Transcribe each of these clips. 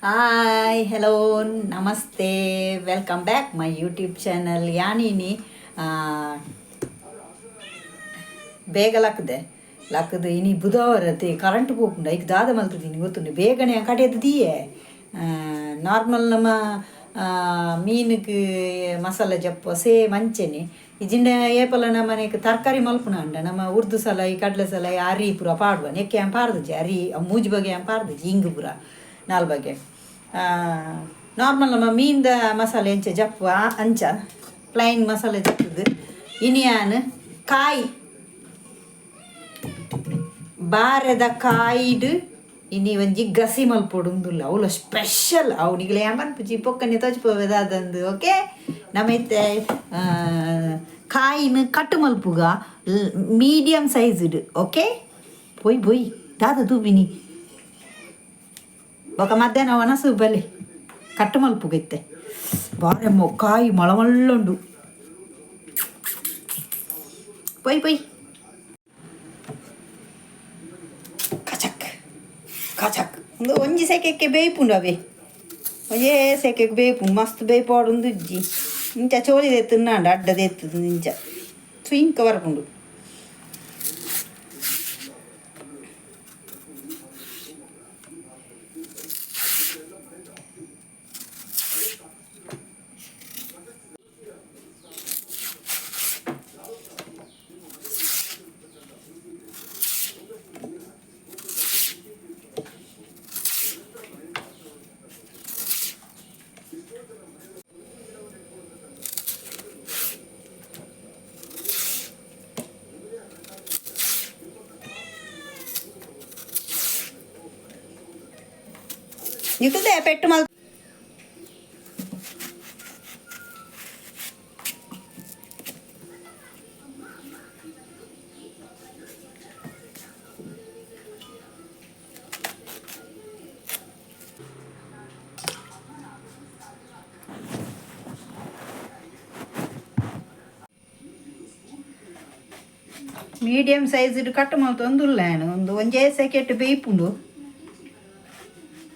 hi hello ನಮಸ್ತೆ welcome back my YouTube channel ಯಾನೀನಿ ಬೇಗ ಲಕ್ಕದೆ ಇನಿ ಬುಧವಾರತೆ ಕರೆಂಟ್ ಹೋಗ್ಕೊಂಡು ಈಗ ದಾದ ಮಲ್ತದೀನಿ ಗೊತ್ತುಂಡು ಬೇಗನೆ ಕಡೆಯದು ದೀಯೆ ನಾರ್ಮಲ್ ನಮ್ಮ ಮೀನುಗೆ ಮಸಾಲೆ ಜಪ್ಪು ಸೇಮ್ ಅಂಚೆನೆ ಇಜಿಂಡ ಏಪಲ ನಮ್ಮನೆಗೆ ತರಕಾರಿ ಮಲ್ಪುನ ಅಂಡ ನಮ್ಮ ಉರ್ದು ಸಲಾಯಿ ಕಡಲೆ ಸಲಾಯಿ ಅರಿ ಪೂರ ಪಾಡುವ ನೆಕ್ಕೆ ಹ್ಯಾಂ ಪಾರ್ದಜಿ ಅರಿ ಮೂಜಿ ಬಗೆ ಹ್ಯಾಂ ಪಾರ್ದಜಿ ಹಿಂಗು ಪೂರ ನಾಲ್ ಬಗೆ ನಾರ್ಮಲ್ ನಮ್ಮ ಮೀನ್ದ ಮಸಾಲೆ ಎಂಚ ಜಪ್ಪು ಅಂಚ ಪ್ಲೈನ್ ಮಸಾಲೆ ಜಪ್ಪುದು ಇನಿಯಾನ್ ಕಾಯಿ ಬಾರೆದ ಕಾಯಿಡು ಇನಿ ಒಂಜಿ ಗಸಿ ಮಲ್ಪೊಡುಂದುಲ್ಲ ಅವಳು ಸ್ಪೆಷಲ್ ಅವನಿಗೆ ಮನ್ಪುಜಿ ಪೊಕ್ಕನೆ ತೋಚ್ಪೋದಾದಂದು ಓಕೆ ನಮ್ಮೈತೆ ಕಾಯಿನ ಕಟ್ಟು ಮಲ್ಪುಗ ಮೀಡಿಯಮ್ ಸೈಜ್ಡ್ ಓಕೆ ಪೊಯ್ ಬೊಯ್ ದಾದ ತೂಬಿನಿ ಬೊಕ ಮಧ್ಯಾಹ್ನ ಒನಸು ಬಲೆ ಕಟ್ಟು ಮಲ್ಪುಗೈತೆ ಬಾರೆಮ್ಮೋ ಕಾಯಿ ಮಳಮಳ್ಳುಂಡು ಪೊಯ್ ಪೊಯ್ ಕಚಕ್ ಕಚಕ್ ಒಂದು ಒಂಜಿ ಸೆಕೆಕ್ಕೆ ಬೇಯ್ಪುಂಡು ಅವೇ ಒಂಜೇ ಸೆಕೆಗೆ ಬೇಯ್ಪುಂಡು ಮಸ್ತ್ ಬೇಯ್ಪಾಡುಂದು ಇಜ್ಜಿ ಇಂಚ ಚೋಳಿದೆ ತಿನ್ನಾಂಡು ಅಡ್ಡದೆ ಎತ್ತದು ಇಂಚ ಸುಯಿಂಕ ಬರ್ಪುಂಡು ಇರ್ತದೆ ಪೆಟ್ಟು ಮಲ್ ಮೀಡಿಯಮ್ ಸೈಜ್ ಕಟ್ಟು ಮಲ್ತೊಂದುಲ್ಲ ಒಂದು ಒಂಜೇ ಸೆಕೆಟ್ ಬೇಯ್ಪುಂಡು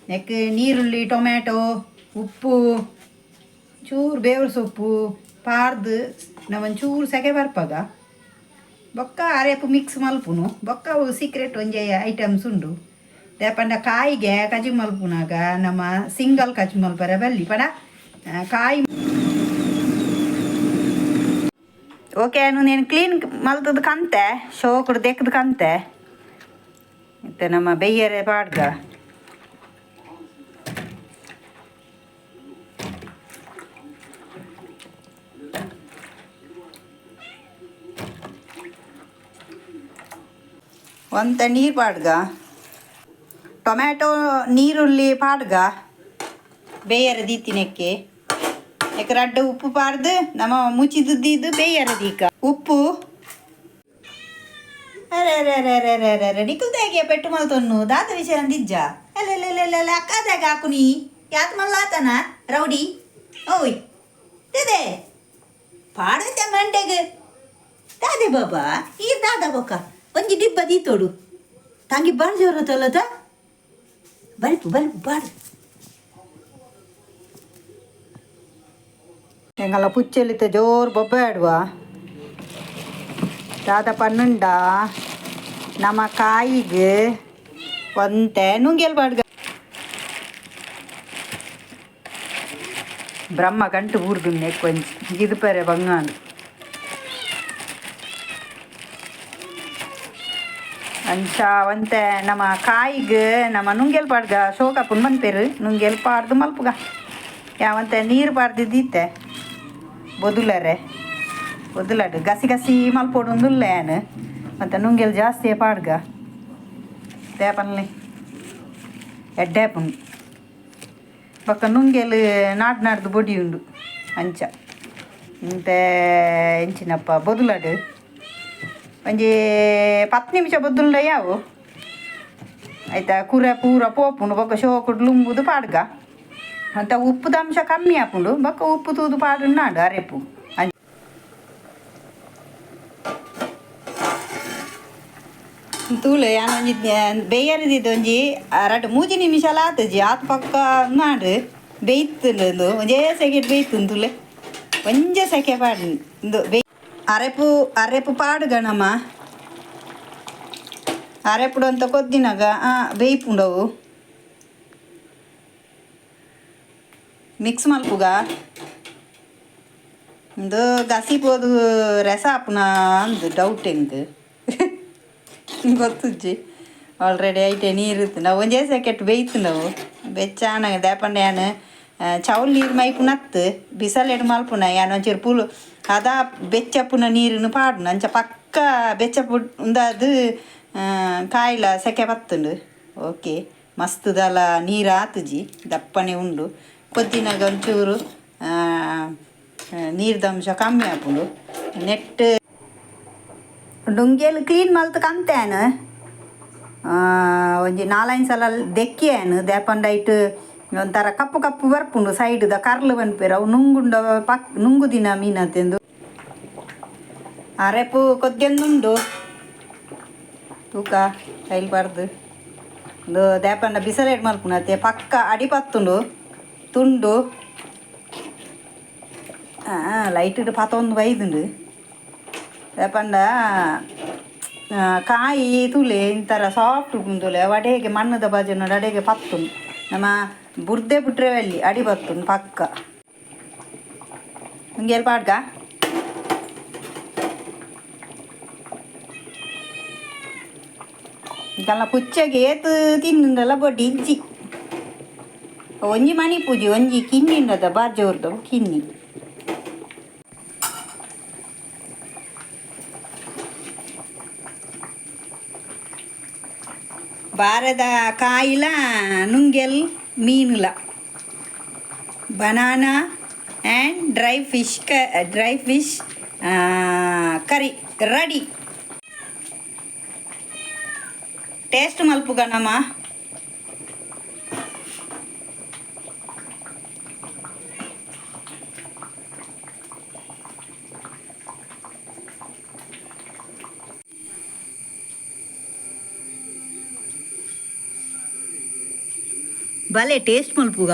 ನೆಕ್ ನೀರುಳ್ಳಿ ಟೊಮ್ಯಾಟೊ ಉಪ್ಪು ಚೂರು ಬೇವ್ರ ಸೊಪ್ಪು ಪಾರ್ದು ನಾವೊಂಚೂರು ಸೆಕೆ ಬರ್ಪಾಗ ಬೊಕ್ಕ ಅರೆಪು ಮಿಕ್ಸ್ ಮಲ್ಪುನು ಬೊಕ್ಕ ಅವು ಸೀಕ್ರೆಟ್ ಒಂಜೆ ಐಟಮ್ಸ್ ಉಂಡು ದೇಪಂಡ ಕಾಯಿಗೆ ಕಜಿ ಮಲ್ಪುನಾಗ ನಮ್ಮ ಸಿಂಗಲ್ ಕಜಿ ಮಲ್ಪರ ಬಲ್ಲಿ ಪಡ ಕಾಯಿ ಓಕೆ నేను ಕ್ಲೀನ್ ಮಲ್ತದ ಕಂತೆ ಶೋಕುಡು ದೆಕ್ಕದ ಕಂತೆ ಮತ್ತು ನಮ್ಮ ಬೆಯ್ಯರೆ ಪಾಡ್ಗ ಒಂತ ನೀರು ಪಾಡ್ಗ ಟೊಮ್ಯಾಟೊ ನೀರುಳ್ಳಿ ಪಾಡ್ಗ ಬೇಯರ ದೀತಿನಕ್ಕೆ ಯಾಕೆ ರಡ್ಡ ಉಪ್ಪು ಪಾರ್ದು ನಮ್ಮ ಮುಚ್ಚಿದ್ದು ಬೇಯರ ದೀಕ ಉಪ್ಪು ಅರೆ ಅರೆ ಅರೆ ಅರೆ ಅರೆ ಅರೆ ಅರೆ ನಿಕ್ಕಲ್ದಾಗೆ ಪೆಟ್ಟು ಮಲ್ತೊನ್ನು ದಾದ ವಿಷಯ ಅಂದಿಜ್ಜ ಅಲ್ಲೆಲ್ಲೆಲ್ಲೆಲ್ಲ ಅಕ್ಕದಾಗ ಹಾಕು ನೀ ಯಾತ್ ಮಲ್ಲಾತನ ರೌಡಿ ಓಯ್ ದೇದೆ ಪಾಡೈತೆ ಮಂಡೆಗೆ ದಾದೆ ಬಾಬಾ ಈ ದಾದ ಬೊಕ್ಕ ಒಂಜಿ ಡಿಬ್ಬ ದೀತೋಡು ತಂಗಿ ಬಾಳ್ ಜೋರ ತೋಲದ ಬಲ್ಪು ಬಲ್ಪು ಬಾಡು ಎಂಗಲ್ಲ ಪುಚ್ಚೆಲಿತ ಜೋರು ಬೊಬ್ಬ ಆಡುವ ದಾದ ಪನ್ನುಂಡ ನಮ್ಮ ಕಾಯಿಗೆ ಒಂತೆ ನುಂಗೆಲ್ ಬಾಡ್ಗ ಬ್ರಹ್ಮ ಗಂಟು ಊರ್ದು ನೆಕ್ಕೊಂಜಿ ಇದು ಪೆರೆ ಬಂಗಾನು ಅಂಚ ಒಂತೆ ನಮ್ಮ ಕಾಯಿಗೆ ನಮ್ಮ ನುಂಗೆಲ್ ಪಾಡ್ಗ ಶೋಕಪ್ಪನ ಮನ್ಪೇರು ನುಂಗೆಲ್ ಪಾಡ್ದು ಮಲ್ಪುಗ ಯಾವಂತೆ ನೀರು ಪಾಡ್ದಿದ್ದೀತೆ ಬೊದುಲಡು ಗಸಿ ಗಸಿ ಮಲ್ಪೋಡು ಒಂದುಲ್ಲೇನು ಮತ್ತು ನುಂಗೆಲ್ ಜಾಸ್ತಿ ಪಾಡ್ಗ ದೇಪನ್ಲಿ ಎಡ್ಡೆಪುಂಡು ಬೊಕ್ಕ ನುಂಗೆಲ್ ನಾಡ್ದು ಬೊಡಿ ಉಂಡು ಅಂಚ ಇಂತೆ ಎಂಚಿನಪ್ಪ ಬೊದುಲಡು ಒಂಜಿ 10 ನಿಮಿಷ ಬೊದ್ದುಂಡ ಯಾವು ಆಯ್ತಾ ಕುರೆ ಪೂರ ಪೋಪುಂಡು ಬೊಕ್ಕ ಶೋಕುಡು ಲುಂಬುದು ಪಾಡ್ಗ ಅಂತ ಉಪ್ಪುದ ಅಂಶ ಕಮ್ಮಿ ಹಾಪುಂಡು ಬೊಕ್ಕ ಉಪ್ಪು ತೂದು ಪಾಡು ನಾಡು ಅರೆಪು ತೂಲೆ ಯಾನೊಂಜಿ ಬೇಯರಿದ್ದು ಒಂಜಿ 2-3 ನಿಮಿಷ ಆತಜಿ ಆತ ಪಕ್ಕ ನಾಡು ಬೇಯ್ತುಂಡು ಒಂಜೇ ಸೆಕೆಟ್ ಬೇಯ್ತುಂಡು ತೂಲೆ ಒಂಜೆ ಸೆಕೆ ಪಾಡು ಇಂದು ಅರೆಪು ಪಾಡು ಗಣಮ್ಮ ಅರೆಪುಡು ಅಂತ ಕೊದ್ದಿನಾಗ ಬೇಯ್ಪುಂಡವು ಮಿಕ್ಸ್ ಮಲ್ಪುಗ ಇಂದು ಗಸಿಪೋದು ರಸ ಆಪುನ ಅಂದು ಡೌಟ್ ಎಂಕ್ ಗೊತ್ತುಜ್ಜಿ ಆಲ್ರೆಡಿ ಐಟೆ ನೀರು ನಾವು ಒಂದೇ ಸೆಕೆಟ್ ಬೇಯ್ತು ನಾವು ಬೆಚ್ಚಾನ ದೇಪಂಡ ಯಾನು ಚೌಲ್ ನೀರು ಮೈಪುನತ್ತು ಬಿಸಲೆಡು ಮಲ್ಪುನ ಯಾನು ಒಂಚೂರು ಪುಲು ಅದ ಬೆಚ್ಚಪ್ಪುನ ನೀರಿನ ಪಾಡುನ ಅಂಚ ಪಕ್ಕ ಬೆಚ್ಚಪ್ಪು ಉಂದದು ಕಾಯಿಲ ಸೆಕೆ ಬತ್ತುಂಡು ಓಕೆ ಮಸ್ತುದಲ ನೀರು ಆತುಜಿ ದಪ್ಪನೆ ಉಂಡು ಕೊದ್ದಿನಾಗ ಒಂಚೂರು ನೀರ್ದಂಶ ಕಮ್ಮಿ ಆಪುಂಡು ನೆಟ್ ಡುಂಗೆಲ್ ಕ್ಲೀನ್ ಮಲ್ತು ಕಂತೇನು ಒಂಜಿ 4-5 ಸಲ ದೆಕ್ಕಿಯೇನು ದೇಪಂಡ ಇಟ್ಟು ಒಂಥರ ಕಪ್ಪು ಕಪ್ಪು ಬರ್ಪುಂಡು ಸೈಡ್ದ ಕರ್ಲು ಬನ್ಪೇರು ಅವು ನುಂಗುಂಡ ನುಂಗು ದಿನ ಮೀನತ್ತೆಂದು ಅರೆಪು ಕೊದ್ದೆಂದುಂಡು ತೂಕ ಕೈಲ್ಬಾರ್ದು ಒಂದು ದೇಪಂಡ ಬಿಸಲೇಟ್ ಮಲ್ಪುನತ್ತೆ ಪಕ್ಕ ಅಡಿಪತ್ತುಂಡು ತುಂಡು ಲೈಟ್ ಪತ್ತೊಂದು ಬೈದುಂಡು ದೇಪಂಡ ಕಾಯಿ ತುಲೆ ಇಂಥರ ಸಾಫ್ಟ್ ಉಂದುಲೆ ವಡೆಗೆ ಮಣ್ಣದ ಬಾಜನ ಅಡೆಗೆ ಪತ್ತುಂಡು ನಮ್ಮ ಬುರ್ದೆ ಬಿಟ್ರೆ ಅಲ್ಲಿ ಅಡಿ ಬತ್ತುಂಡು ಪಕ್ಕ ಹಿಂಗೆ ಪಾಡ್ಗ ಈಗೆಲ್ಲ ಪುಚ್ಚಗೆ ಏತು ತಿನ್ನುಂಡಲ್ಲ ಬೊಡ್ಡಿ ಇಜ್ಜಿ ಒಂಜಿ ಮಣಿ ಪೂಜಿ ಒಂಜಿ ಕಿನ್ನಿಂಡದ ಬಾರ್ಜೋರ್ದು ಕಿನ್ನಿ ಬಾರದ ಕಾಯಿಲ ನುಂಗೆಲ್ ಮೀನುಲ banana and dry fish curry ready taste ಮಲ್ಪುಗ ನಮ್ಮ ಭಲೆ ಟೇಸ್ಟ್ ಮಲ್ಪುಗ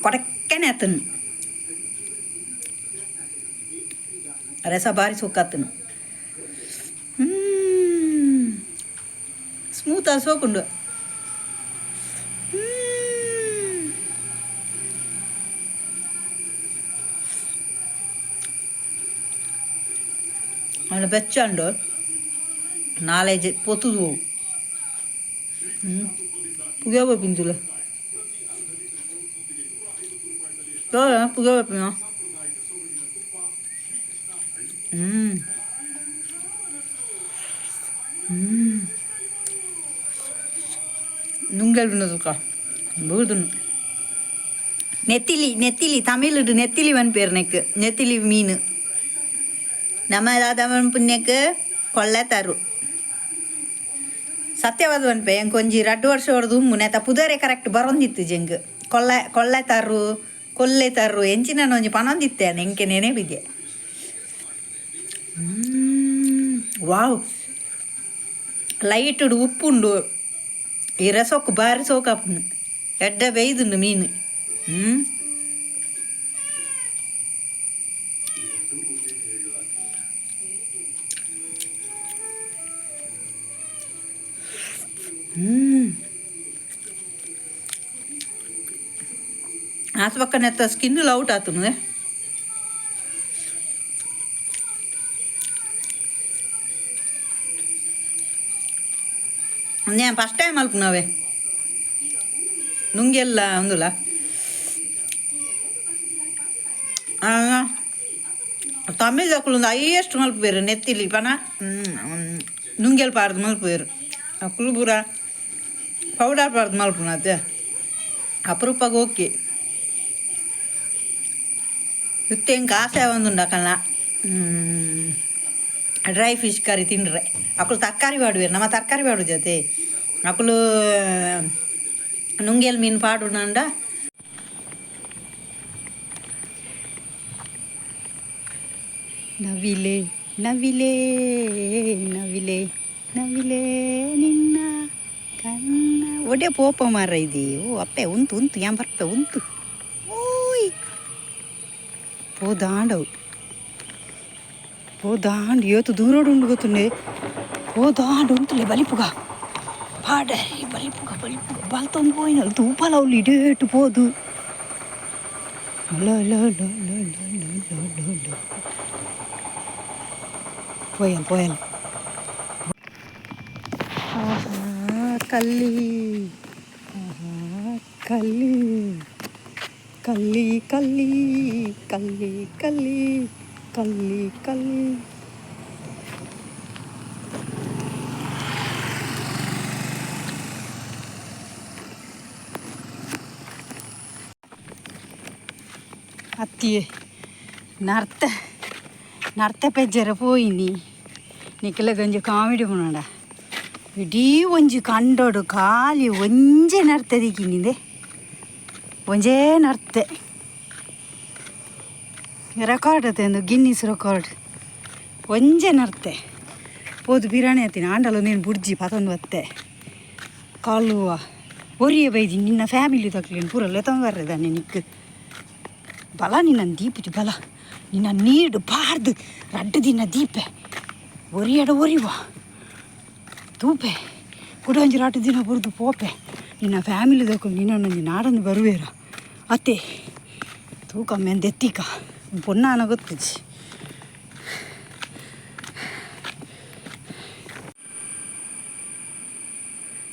ಕೊಡಕ್ಕನೆ ಆತನು ರಸ ಭಾರಿ ಸೊಕ್ಕಾತನು ಸ್ಮೂತಾಗಿ ಸೋಕೊಂಡು ಅವನು ಬೆಚ್ಚಂಡು ನಾಲೆಜ್ ಪೊತ್ತುದು ಪುಗ್ಯಾವ ಪಿಂತುಲ ಪುಗ್ಯಾವ ಪಿನ ನುಂಗಲ್ ಬಿನ್ನದುಕ ಬೂದುನು நெத்திலி தமிழுடு நெத்திலி வன் பேர் எனக்கு நெத்திலி மீன் ನಮ್ಮ ದಾದವನ್ ಪುಣ್ಯಕ್ಕೆ ಕೊಳ್ಳೆ ತರು ಸತ್ಯವಾದ ಅನ್ಪೆ ಹೆಂಗೆ ಒಂಜಿ 2 ವರ್ಷ ಹೊಡೆದು ಮುನೆತ ಪುದರೆ ಕರೆಕ್ಟ್ ಬರೊಂದಿತ್ತು ಜಂಗ್ ಕೊಳ್ಳೆ ತರು ಕೊಲ್ಲೆ ತರು ಎಂಚಿನ ಒಂಜಿ ಪನೊಂದಿತ್ತೇನೆ ಹೆಂಗೆ ನೆನೆ ಬಿದ್ದೆ ವಾವ್ ಲೈಟ್ ಉಪ್ಪುಂಡು ಈ ರಸೊಕ್ಕು ಬಾರಿ ಸೋಕಾಪುಂಡು ಎಡ್ಡ ಬೇಯ್ದುಂಡು ಮೀನು ಆತ ಪಕ್ಕನೆ ಸ್ಕಿನ್ ಔಟ್ ಆತು ನಾನು ಫಸ್ಟ್ ಟೈಮ್ ಅಲ್ಪ ನಾವೇ ನುಂಗೆಲ್ಲ ಒಂದುಲ್ಲ ತಮಿಳ್ ಅಕ್ಕಳು ಹೈಯೆಸ್ಟ್ ಮಲ್ಪೇರು ನೆತ್ತಿಲಿ ಪನ ನುಂಗೆಲ್ ಪಾರ್ದು ಮಲ್ಪೇರು ಅಕ್ಕಳು ಪೂರ ಪೌಡರ್ ಪಾರ್ದು ಮಲ್ಪನತ್ತೆ ಅಪರೂಪಗೆ ಓಕೆ ಇತ್ತೆ ಹೆಂಗೆ ಆಸೆ ಒಂದುಂಡಕಲ್ಲ ಡ್ರೈ ಫಿಶ್ ಕರಿ ತಿಂಡ್ರೆ ಅಕ್ಕಳು ತರಕಾರಿ ಬಾಡುವೆ ನಮ್ಮ ತರಕಾರಿ ಬಾಡು ಜೊತೆ ಅಕ್ಕಳು ನುಂಗೇಲ್ ಮೀನು ಪಾಡು ನಂಡ ನವಿಲೆ ನವಿಲೆ ನವಿಲೆ ನವಿಲೆ ನಿನ್ನ ಕನ್ನ ಒಡೆ ಪೋಪ ಮಾರ ಇದೆ ಓ ಅಪ್ಪೆ ಉಂತು ಉಂತು ಯಾನ್ ಬರ್ಪೆ ಉಂತು ಓಯ್ పోదాండవు పోదాండు ఏతు దూరోడు ఉండుగుతుండే పోదాండు ఉంతులే బలిపుగా పాడే బలిపుగా బలిపుగా బలతో పోయిన తూపాలవులు ఇడేటు పోదు పోయాలి పోయాలి కల్లి కల్లి కల్లి కల్లి కల్లి కల్లి కల్లి కల్లి ಅತ್ತಿಯೇ ನರ್ತೆ ಪೆಜ್ಜರ ಪೋಯಿನಿ ನಿಖಿಲ ಗಂಜಿ ಕಾಮಿಡಿ ಪುನಡ ಇಡೀ ಒಂಜಿ ಕಂಡೋಡು ಖಾಲಿ ಒಂಜೆ ನರ್ತೆ ದಿಕ್ಕಿನಿದೆ ಒಂಜೇ ನರ್ತೆ ರೆಕಾರ್ಡ್ ಅತ್ತೇಂದು ಗಿನ್ನಿಸ್ ರೆಕಾರ್ಡ್ ಒಂಜೆ ನರ್ತೆ ಪೋದು ಬಿರಾಣಿ ಹತ್ತೀನಿ ಆಂಡಲು ನೀನು ಬುಡ್ಜಿ ಪತೊಂದು ಬತ್ತೆ ಕಾಲುವ ಒರಿಯ ಬೈದಿ ನಿನ್ನ ಫ್ಯಾಮಿಲಿ ತಕ್ಲೇನು ಪೂರಲ್ಲ ತಂಗರ್ರೆದಾನೆ ನಿಕ್ಕು ಬಲ ನಿನ್ನ ದೀಪಜಿ ಬಲ ನಿನ್ನ ನೀಡು ಬಾರ್ದು ರಡ್ಡು ದಿನ ದೀಪೆ ಒರಿಯಡ ಒರಿವ ತೂಪೆ ಕುಡಂಜಿ ರಾಟು ದಿನ ಬುರ್ದು ಪೋಪೆ ನಿನ್ನ ಫ್ಯಾಮಿಲಿ ತಕೊಂಡು ನಿನ್ನೊಂದು ನಾಡನ್ನು ಬರುವೇರ ಅತ್ತೆ ತೂಕ ಮೆಂದೆತ್ತಿಕ ಪೊನ್ನಾನ ಗೊತ್ತಜ್ಜಿ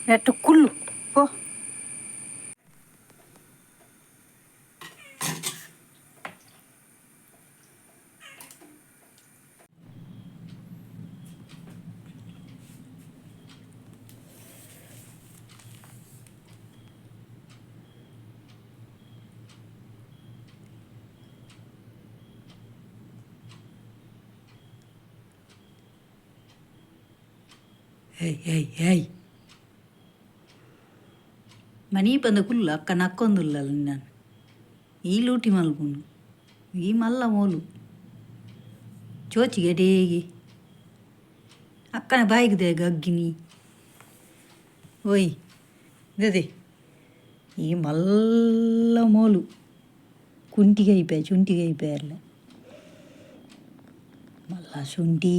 ನೆಟ್ಟು ಕುಲ್ಲು ಪೋ ಏಯ್ ಮನಿ ಬಂದ ಕುಲ್ಲ ಅಕ್ಕ ನಕ್ಕೊಂದುಲ್ಲಲ್ಲ ನಾನು ಈ ಲೂಟಿ ಮಲ್ಪುಂಡು ಈ ಮಲ್ಲ ಮೋಲು ಚೋಚಿಗೆ ಡೇಗಿ ಅಕ್ಕನ ಬಾಯಿಗಿದೆ ಗಗ್ಗಿನಿ ಓಯ್ ಇದೇ ಈ ಮಲ್ಲ ಮೋಲು ಕುಂಟಿಗೈಪೆ ಚುಂಟಿಗೈಪೆ ಅಲ್ಲ ಮಲ್ಲ ಶುಂಠಿ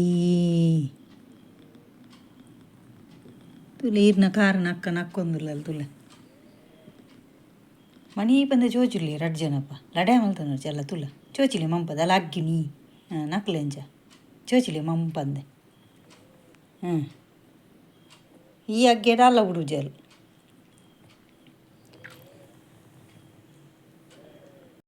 ತುಲೆ ಈರ್ನ ಕಾರಣ ಅಕ್ಕ ನಕ್ಕೊಂದಿಲ್ಲಲ್ಲ ತುಲೆ ಮನಿ ಬಂದ ಚೋಚಿಲಿ ರಡ್ ಜನಪ್ಪ ಲಡೆ ಮಲ್ತಾನ ಚೆಲ್ಲ ತುಲ ಚೋಚಿಲಿ ಮಂಪದ ಅಲ್ಲ ಅಗ್ಗಿನಿ ನಕ್ಲೆಂಚ ಚೋಚಿಲಿ ಮಂಪಂದೆ ಈ ಅಗ್ಗೆಡ ಅಲ್ಲ ಹುಡುಜಲು